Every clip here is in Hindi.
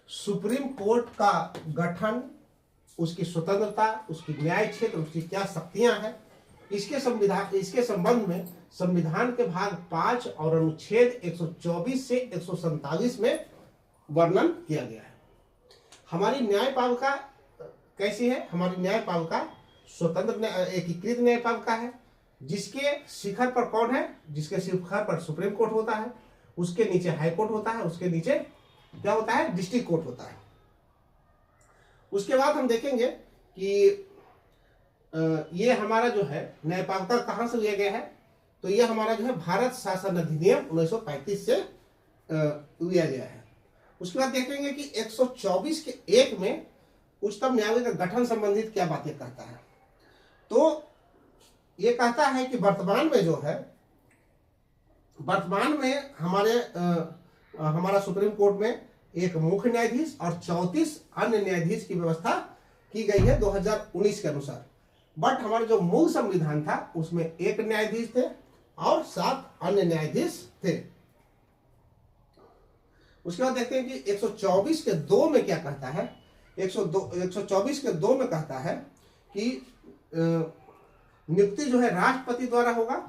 सुप्रीम कोर्ट का गठन, उसकी स्वतंत्रता, उसकी न्याय क्षेत्र, उसकी क्या शक्तियां हैं, इसके संबंध में संविधान के भाग 5 और अनुच्छेद 124 से 147 में वर्णन किया गया है। हमारी न्यायपालिका कैसी है? हमारी न्यायपालिका स्वतंत्र एकीकृत न्यायपालिका है, जिसके शिखर पर कौन है? जिसके शिखर पर सुप्रीम कोर्ट होता है, उसके नीचे हाई कोर्ट होता है, उसके नीचे क्या होता है? डिस्ट्रिक्ट कोर्ट होता है। उसके बाद हम देखेंगे कि ये हमारा जो है न्यायपालिका कहां से लिया गया है, तो ये हमारा जो है भारत शासन अधिनियम 1935 से लिया गया है। उसके बाद देखेंगे कि 124 के 1 में उच्चतम न्यायालय का गठन संबंधित क्या बातें कहता है। तो ये कहता है कि वर्तमान में जो है, वर्तमान में हमारा सुप्रीम कोर्ट में एक मुख्य न्यायाधीश और 34 अन्य न्यायाधीश की व्यवस्था की गई है 2019 के अनुसार। बट हमारा जो मूल संविधान था उसमें एक न्यायाधीश थे और 7 अन्य न्यायाधीश थे। उसके बाद देखते हैं कि 124 के 2 में क्या कहता है। 124 के 2 में कहता है कि नियुक्ति जो है राष्ट्रपति द्वारा होगा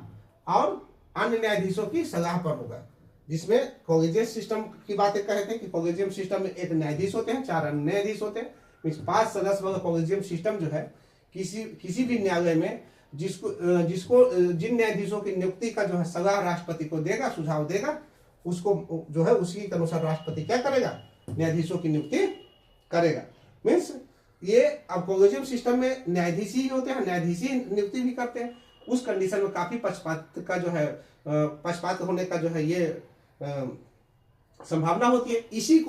और अन्य न्यायाधीशों की सलाह पर होगा, जिसमें कॉलेजियम सिस्टम की बातें कहते हैं कि कॉलेजियम सिस्टम में एक न्यायाधीश होते हैं, 4 अन्य न्यायाधीश होते हैं। 5 सदस्य वाला कॉलेजियम सिस्टम जो है किसी भी न्यायालय में जिन न्यायाधीशों की नियुक्ति का जो है सलाह राष्ट्रपति को देगा, सुझाव देगा, उसको जो है उसी के अनुसार राष्ट्रपति क्या करेगा? न्यायाधीशों की नियुक्ति करेगा। मीन्स ये अब कॉलेजियम सिस्टम में न्यायाधीश ही होते हैं, न्यायाधीश ही नियुक्ति भी करते हैं। उस कंडीशन में काफी पक्षपात का जो है पक्षपात होने का जो है ये संभावना होती है। इसी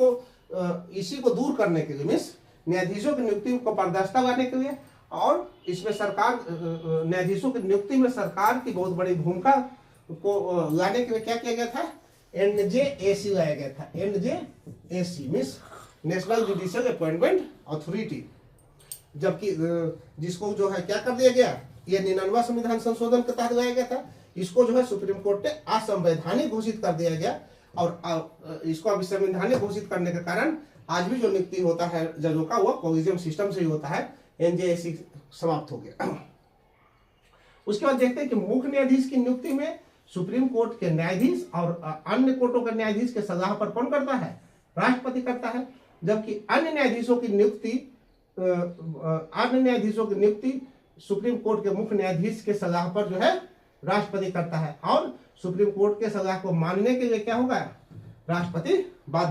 को दूर करने के लिए, मीन्स न्यायाधीशों की नियुक्ति को पारदर्शिता लाने के लिए, और इसमें सरकार न्यायाधीशों की नियुक्ति में सरकार की बहुत बड़ी भूमिका को लाने के लिए क्या किया गया था? NJAC लाया गया था। NJAC means national judicial appointment authority, जबकि जिसको जो है क्या कर दिया गया? ये 99वां संविधान संशोधन के तहत लाया गया था। इसको जो है सुप्रीम कोर्ट ने असंवैधानिक घोषित कर दिया गया, और इसको असंवैधानिक घोषित करने के कारण आज भी जो नियुक्ति होता है जजों का, वो कॉलेजियम सिस्टम से ही होता है। NJAC समाप्त हो गया। उसके बाद देखते हैं कि मुख्य न्यायाधीश की नियुक्ति में सुप्रीम कोर्ट के न्यायाधीश और अन्य कोर्टों के न्यायाधीश के सलाह पर कौन करता है? राष्ट्रपति करता है। जबकि अन्य न्यायाधीशों की नियुक्ति सुप्रीम कोर्ट के मुख्य न्यायाधीश के सलाह पर जो है राष्ट्रपति करता है, और सुप्रीम कोर्ट के सलाह को मानने के लिए क्या होगा? राष्ट्रपति बाध्य